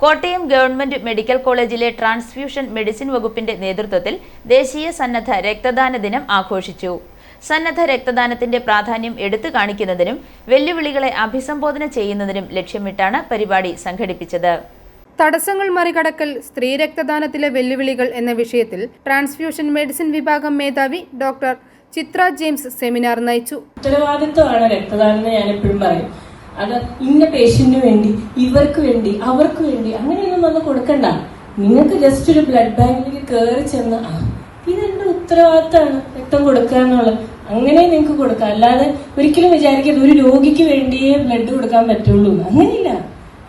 Kottayam government medical കോളേജിലെ transfusion medicine വകുപ്പിന്റെ നേതൃത്വത്തിൽ ദേശീയ സന്നദ്ധ രക്തദാന ദിനം ആഘോഷിച്ചു. സന്നദ്ധ രക്തദാനത്തിന്റെ പ്രാധാന്യം എടുത്തു കാണിക്കുന്നതിനും വെല്ലുവിളികളെ അഭിസംബോധന ചെയ്യുന്നതിനും ലക്ഷ്യമിട്ടാണ് പരിപാടി സംഘടിപ്പിച്ചത്. തടസ്സങ്ങൾ മറികടക്കൽ, സ്ത്രീ രക്തദാനത്തിലെ വെല്ലുവിളികൾ എന്ന വിഷയത്തിൽ ട്രാൻസ്ഫ്യൂഷൻ മെഡിസിൻ വിഭാഗം മേധാവി ഡോക്ടർ ചിത്ര ജെയിംസ് സെമിനാർ നയിച്ചു. ഉത്തരവാദിത്വമാണ് രക്തദാനം എന്ന് ഞാൻ എപ്പോഴും പറയും. അത് ഇന്ന പേഷ്യന്റിന് വേണ്ടി, ഇവർക്ക് വേണ്ടി, അവർക്ക് വേണ്ടി അങ്ങനെയൊന്നും വന്ന് കൊടുക്കണ്ട. നിങ്ങൾക്ക് ജസ്റ്റ് ഒരു ബ്ലഡ് ബാങ്കിലേക്ക് കയറി ചെന്ന് ഇതെന്റെ ഉത്തരവാദിത്തമാണ് രക്തം കൊടുക്കുക എന്നുള്ളത്, അങ്ങനെ നിങ്ങൾക്ക് കൊടുക്കാം. അല്ലാതെ ഒരിക്കലും വിചാരിക്കരുത് ഒരു രോഗിക്ക് വേണ്ടിയേ ബ്ലഡ് കൊടുക്കാൻ പറ്റുള്ളൂ. അങ്ങനെയില്ല,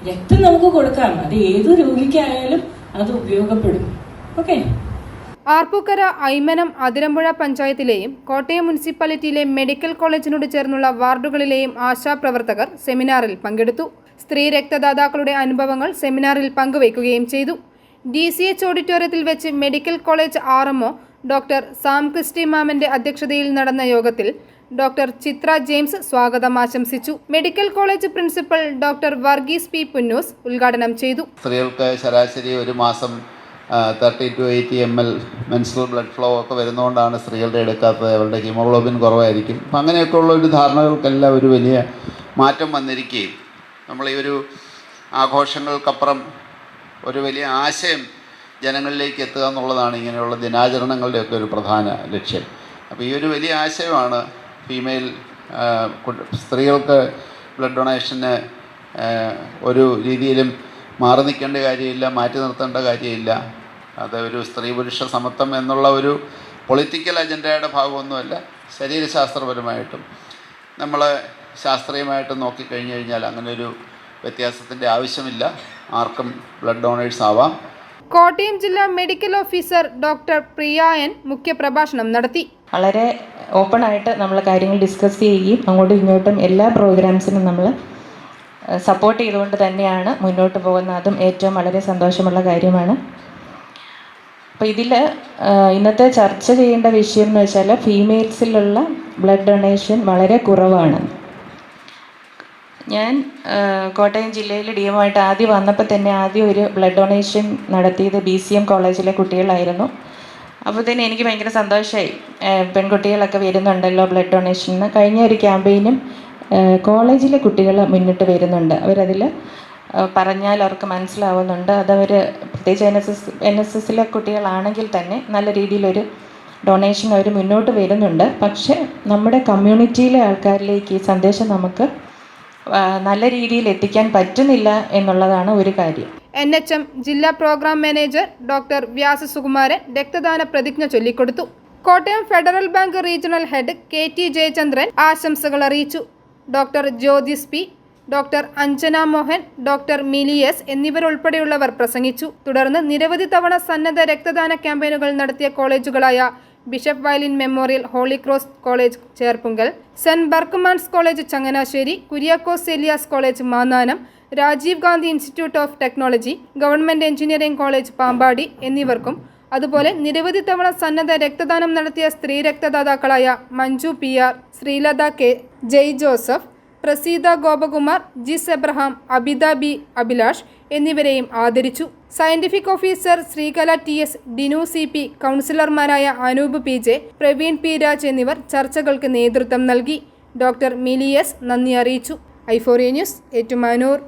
രക്തം നമുക്ക് കൊടുക്കാം. അത് ഏത് രോഗിക്കായാലും അത് ഉപയോഗപ്പെടും. ഓക്കെ. ആർപ്പൂക്കര, ഐമനം, അതിരമ്പുഴ പഞ്ചായത്തിലെയും കോട്ടയം മുനിസിപ്പാലിറ്റിയിലെ മെഡിക്കൽ കോളേജിനോട് ചേർന്നുള്ള വാർഡുകളിലെയും ആശാപ്രവർത്തകർ സെമിനാറിൽ പങ്കെടുത്തു. സ്ത്രീ രക്തദാതാക്കളുടെ അനുഭവങ്ങൾ സെമിനാറിൽ പങ്കുവയ്ക്കുകയും ചെയ്തു. DCH ഓഡിറ്റോറിയത്തിൽ വെച്ച് medical college RMO doctor Sam Christy മാമന്റെ അധ്യക്ഷതയിൽ നടന്ന യോഗത്തിൽ ഡോക്ടർ ചിത്ര ജെയിംസ് സ്വാഗതം ആശംസിച്ചു. Medical college principal doctor Varghese P. Punnoose ഉദ്ഘാടനം ചെയ്തു. സ്ത്രീകൾക്ക് ശരാശരി ഒരു മാസം 30 to 80 ml menstrual blood flow ഒക്കെ വരുന്നതുകൊണ്ടാണ് സ്ത്രീകളുടെ എടുക്കാത്തത്. അവരുടെ ഹീമോഗ്ലോബിൻ കുറവായിരിക്കും. അപ്പം അങ്ങനെയൊക്കെ ഉള്ള ഒരു ധാരണകൾക്കെല്ലാം ഒരു വലിയ മാറ്റം വന്നിരിക്കുകയും നമ്മൾ ഈ ഒരു ആഘോഷങ്ങൾക്കപ്പുറം ഒരു വലിയ ആശയം ജനങ്ങളിലേക്ക് എത്തുക എന്നുള്ളതാണ് ഇങ്ങനെയുള്ള ദിനാചരണങ്ങളുടെയൊക്കെ ഒരു പ്രധാന ലക്ഷ്യം. അപ്പോൾ ഈ ഒരു വലിയ ആശയമാണ് സ്ത്രീകൾക്ക് ബ്ലഡ് ഡൊണേഷന് ഒരു രീതിയിലും മാറി നിൽക്കേണ്ട കാര്യമില്ല, മാറ്റി നിർത്തേണ്ട കാര്യമില്ല. അത് ഒരു സ്ത്രീ പുരുഷ സമത്വം എന്നുള്ള ഒരു പൊളിറ്റിക്കൽ അജണ്ടയുടെ ഭാഗമൊന്നുമല്ല. ശരീരശാസ്ത്രപരമായിട്ടും നമ്മൾ ശാസ്ത്രീയമായിട്ടും നോക്കിക്കഴിഞ്ഞു കഴിഞ്ഞാൽ അങ്ങനെ ഒരു വ്യത്യാസത്തിൻ്റെ ആവശ്യമില്ല. ആർക്കും ബ്ലഡ് ഡൊണേഴ്സ് ആവാം. കോട്ടയം ജില്ലാ മെഡിക്കൽ ഓഫീസർ ഡോക്ടർ പ്രിയ N. മുഖ്യപ്രഭാഷണം നടത്തി. വളരെ ഓപ്പണായിട്ട് നമ്മൾ കാര്യങ്ങൾ ഡിസ്കസ് ചെയ്യുകയും അങ്ങോട്ടും ഇങ്ങോട്ടും എല്ലാ പ്രോഗ്രാംസിനും നമ്മൾ സപ്പോർട്ട് ചെയ്തുകൊണ്ട് തന്നെയാണ് മുന്നോട്ട് പോകുന്നത്. അതും ഏറ്റവും വളരെ സന്തോഷമുള്ള കാര്യമാണ്. അപ്പോൾ ഇതിൽ ഇന്നത്തെ ചർച്ച ചെയ്യേണ്ട വിഷയം എന്ന് വെച്ചാൽ ഫീമെയിൽസിലുള്ള ബ്ലഡ് ഡൊണേഷൻ വളരെ കുറവാണ്. ഞാൻ കോട്ടയം ജില്ലയിൽ DMO ആയിട്ട് ആദ്യം വന്നപ്പോൾ തന്നെ ആദ്യം ഒരു ബ്ലഡ് ഡൊണേഷൻ നടത്തിയത് BCM കോളേജിലെ കുട്ടികളായിരുന്നു. അപ്പോൾ തന്നെ എനിക്ക് ഭയങ്കര സന്തോഷമായി. പെൺകുട്ടികളൊക്കെ വരുന്നുണ്ടല്ലോ ബ്ലഡ് ഡൊണേഷന്. കഴിഞ്ഞ ഒരു ക്യാമ്പയിനും കോളേജിലെ കുട്ടികൾ മുന്നിട്ട് വരുന്നുണ്ട്. അവരതിൽ പറഞ്ഞാൽ അവർക്ക് മനസ്സിലാവുന്നുണ്ട്. അതവർ പ്രത്യേകിച്ച് NSSലെ കുട്ടികളാണെങ്കിൽ തന്നെ നല്ല രീതിയിലൊരു ഡൊണേഷൻ അവർ മുന്നോട്ട് വരുന്നുണ്ട്. പക്ഷേ നമ്മുടെ കമ്മ്യൂണിറ്റിയിലെ ആൾക്കാരിലേക്ക് ഈ സന്ദേശം നമുക്ക് നല്ല രീതിയിൽ എത്തിക്കാൻ പറ്റുന്നില്ല എന്നുള്ളതാണ് ഒരു കാര്യം. NHM ജില്ലാ program manager doctor Vyasa Sukumaran രക്തദാന പ്രതിജ്ഞ ചൊല്ലിക്കൊടുത്തു. Kottayam Federal Bank regional head KT Jayachandran ആശംസകൾ അറിയിച്ചു. Doctor Jyothis P, doctor Anjana Mohan, doctor Mili S എന്നിവരുൾപ്പെടെയുള്ളവർ പ്രസംഗിച്ചു. തുടർന്ന് നിരവധി തവണ സന്നദ്ധ രക്തദാന ക്യാമ്പയിനുകൾ നടത്തിയ കോളേജുകളായ bishop Vayalil memorial holy cross college Cherpunkal, saint Berchmans college Changanassery, Kuriakose Elias college Mannanam, Rajiv Gandhi institute of technology, government engineering college Pampady എന്നിവർക്കും അതുപോലെ നിരവധി തവണ സന്നദ്ധ രക്തദാനം നടത്തിയ സ്ത്രീ രക്തദാതാക്കളായ Manju PR, Sreelatha K, Jai Joseph, Praseetha Gopakumar, Jis Abraham, Abitha B Abhilash എന്നിവരെയും ആദരിച്ചു. Scientific officer Sreekala TS, Dinu CP, കൗൺസിലർമാരായ അനൂപ് PJ, പ്രവീൺ P രാജ് എന്നിവർ ചർച്ചകൾക്ക് നേതൃത്വം നൽകി. ഡോക്ടർ മിലി S നന്ദി അറിയിച്ചു. i4A news, Ettumanoor.